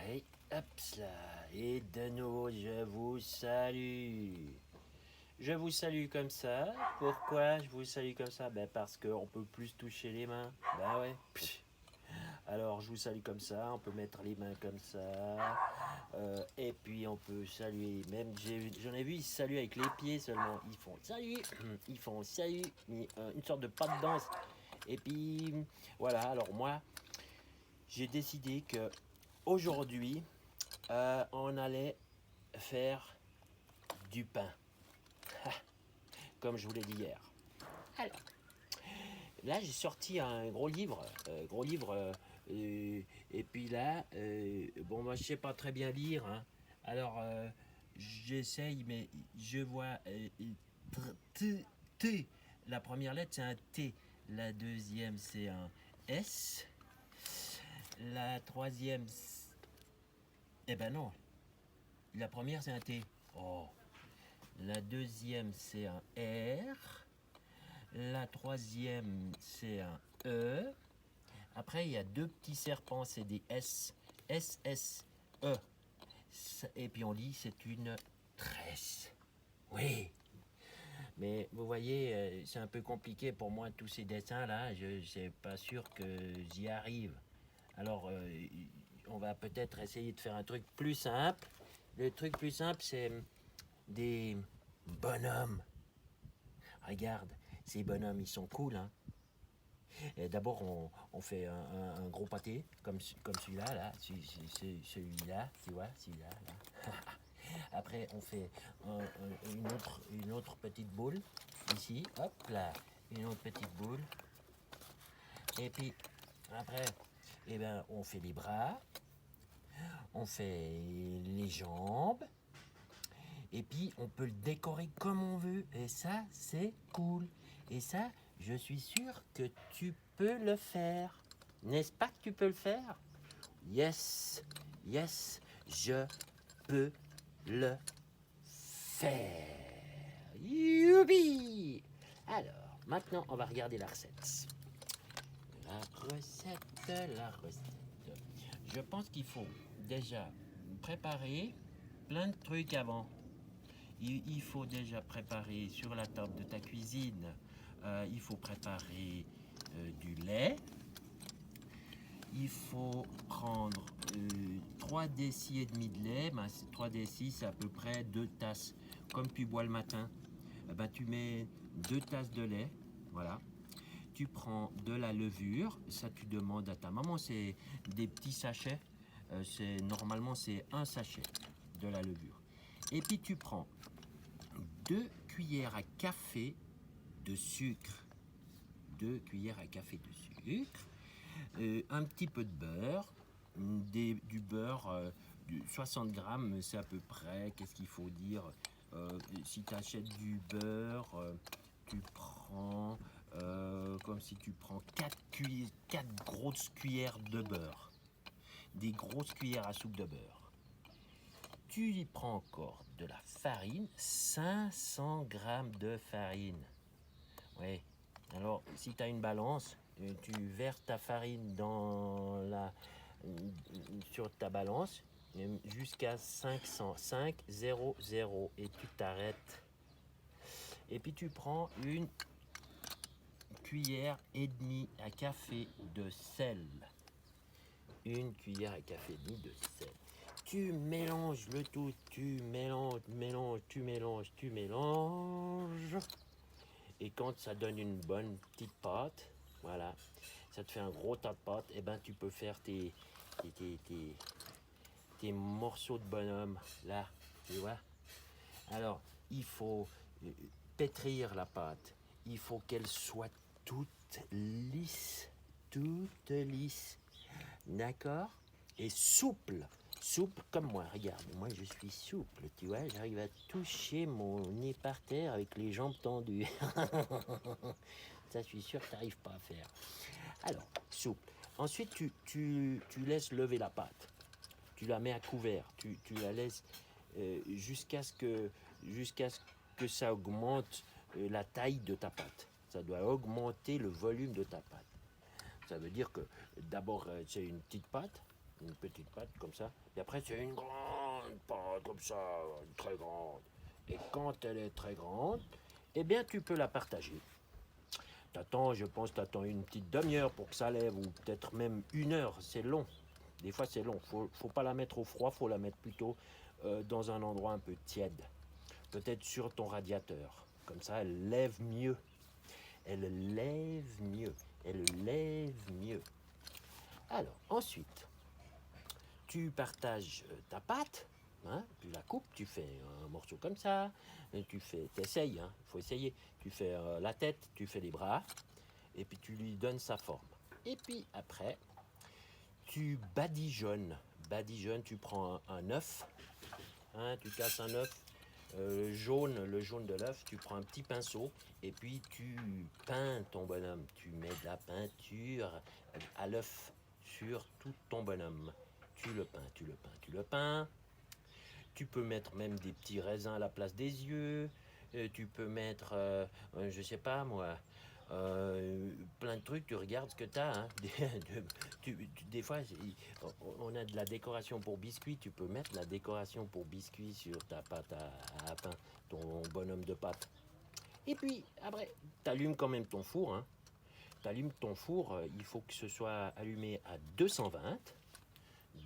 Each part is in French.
Et hop là. Et de nouveau, je vous salue. Je vous salue comme ça. Pourquoi je vous salue comme ça? Ben parce qu'on peut plus se toucher les mains. Ben ouais. Alors je vous salue comme ça, on peut mettre les mains comme ça, et puis on peut saluer, même j'en ai vu, ils saluent avec les pieds seulement, ils font salut, ils font salut, une sorte de pas de danse, et puis voilà, alors moi j'ai décidé que aujourd'hui on allait faire du pain, comme je vous l'ai dit hier. Alors, là j'ai sorti un gros livre, et puis là, bon moi je sais pas très bien lire, hein. Alors j'essaye, mais je vois T, T. La première lettre c'est un T, la deuxième c'est un S, la troisième, eh ben non, la première c'est un T. Oh, la deuxième c'est un R. La troisième, c'est un E. Après, il y a deux petits serpents, c'est des S. S, S, E. Et puis on lit, c'est une tresse. Oui. Mais vous voyez, c'est un peu compliqué pour moi, tous ces dessins-là. Je ne suis pas sûr que j'y arrive. Alors, on va peut-être essayer de faire un truc plus simple. Le truc plus simple, c'est des bonhommes. Regarde, ces bonhommes, ils sont cool, hein. D'abord, on fait un gros pâté, comme celui-là, là, celui-là, tu vois, celui-là, là. Après, on fait une autre petite boule, ici, hop là, une autre petite boule. Et puis, après, eh ben, on fait les bras, on fait les jambes, et puis on peut le décorer comme on veut, et ça, c'est cool. Et ça, je suis sûr que tu peux le faire. N'est-ce pas que tu peux le faire? Yes, yes, je peux le faire. Youpi! Alors, maintenant, on va regarder la recette. La recette. Je pense qu'il faut déjà préparer plein de trucs avant. Il faut déjà préparer sur la table de ta cuisine, il faut préparer du lait. Il faut prendre 3 décis et demi de lait. Ben, 3 décis, c'est à peu près 2 tasses. Comme tu bois le matin, ben, tu mets 2 tasses de lait. Voilà. Tu prends de la levure. Ça, tu demandes à ta maman. C'est des petits sachets. Normalement, c'est un sachet de la levure. Et puis, tu prends 2 cuillères à café de sucre. 2 cuillères à café de sucre. Un petit peu de beurre, du beurre, 60 grammes, c'est à peu près, qu'est-ce qu'il faut dire, si tu achètes du beurre, tu prends, comme si tu prends 4 grosses cuillères de beurre, des grosses cuillères à soupe de beurre. Tu y prends encore de la farine, 500 grammes de farine. Oui, alors si tu as une balance, tu verses ta farine sur ta balance jusqu'à 500 et tu t'arrêtes. Et puis tu prends une cuillère et demie à café de sel. Une cuillère à café et demie de sel. Tu mélanges le tout, tu mélanges. Et quand ça donne une bonne petite pâte, voilà, ça te fait un gros tas de pâte, et ben tu peux faire tes morceaux de bonhomme, là, tu vois. Alors, il faut pétrir la pâte, il faut qu'elle soit toute lisse, d'accord? Et souple, souple comme moi, regarde, moi je suis souple, tu vois, j'arrive à toucher mon nez par terre avec les jambes tendues. Ça, je suis sûr que tu n'arrives pas à faire. Alors, souple. Ensuite, tu laisses lever la pâte. Tu la mets à couvert. Tu la laisses jusqu'à ce que ça augmente la taille de ta pâte. Ça doit augmenter le volume de ta pâte. Ça veut dire que d'abord, c'est une petite pâte, une petite pâte comme ça. Et après, c'est une grande pâte comme ça, très grande. Et quand elle est très grande, eh bien, tu peux la partager. T'attends, je pense, t'attends une petite demi-heure pour que ça lève, ou peut-être même 1 heure. C'est long. Des fois, c'est long. Faut pas la mettre au froid, faut la mettre plutôt dans un endroit un peu tiède. Peut-être sur ton radiateur. Comme ça, elle lève mieux. Elle lève mieux. Elle lève mieux. Alors, ensuite, tu partages ta pâte, hein, tu la coupes, tu fais un morceau comme ça, t'essayes, hein, il faut essayer. Tu fais la tête, tu fais les bras, et puis tu lui donnes sa forme. Et puis après, tu badigeonnes. Badigeonnes, tu prends un œuf, hein, tu casses un œuf, le jaune de l'œuf, tu prends un petit pinceau et puis tu peins ton bonhomme. Tu mets de la peinture à l'œuf sur tout ton bonhomme. Tu le peins, tu le peins, tu le peins. Tu peux mettre même des petits raisins à la place des yeux. Tu peux mettre, je sais pas moi, plein de trucs. Tu regardes ce que tu as. Hein. Des fois, on a de la décoration pour biscuits. Tu peux mettre la décoration pour biscuits sur ta pâte à pain, ton bonhomme de pâte. Et puis, après, tu allumes quand même ton four. Hein. Tu allumes ton four. Il faut que ce soit allumé à 220.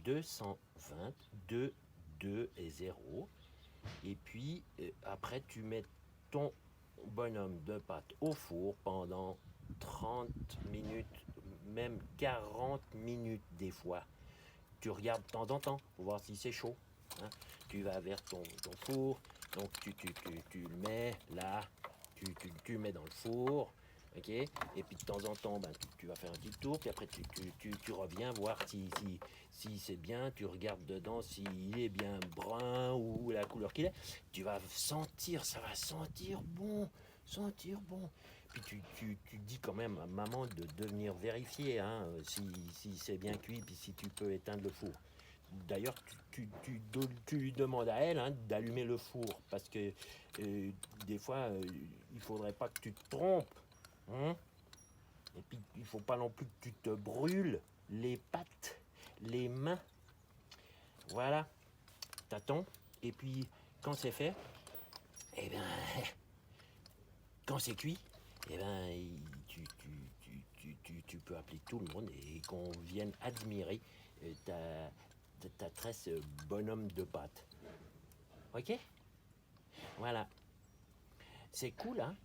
220, 2, 2 et 0. Et puis, après, tu mets ton bonhomme de pâte au four pendant 30 minutes, même 40 minutes des fois. Tu regardes de temps en temps pour voir si c'est chaud. Hein. Tu vas vers ton four, donc tu le mets là, tu le mets dans le four. Ok, et puis de temps en temps, ben, tu vas faire un petit tour, puis après tu reviens voir si c'est bien, tu regardes dedans s'il est bien brun ou la couleur qu'il est. Tu vas sentir, ça va sentir bon, sentir bon. Puis tu dis quand même à maman de venir vérifier hein, si c'est bien cuit, puis si tu peux éteindre le four. D'ailleurs, tu lui demandes à elle hein, d'allumer le four, parce que des fois, il faudrait pas que tu te trompes. Hein. Et puis, il faut pas non plus que tu te brûles les pattes, les mains. Voilà, t'attends. Et puis, quand c'est fait, eh ben, quand c'est cuit, eh ben, tu peux appeler tout le monde et qu'on vienne admirer ta tresse bonhomme de pâte. Ok? Voilà. C'est cool, hein?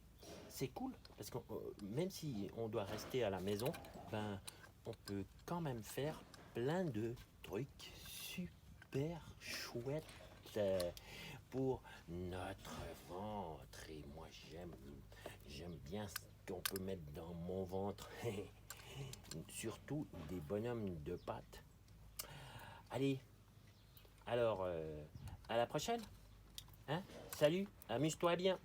C'est cool, parce que même si on doit rester à la maison, ben, on peut quand même faire plein de trucs super chouettes pour notre ventre. Et moi, j'aime bien ce qu'on peut mettre dans mon ventre. Surtout des bonhommes de pâte. Allez, alors, à la prochaine. Hein? Salut, amuse-toi bien.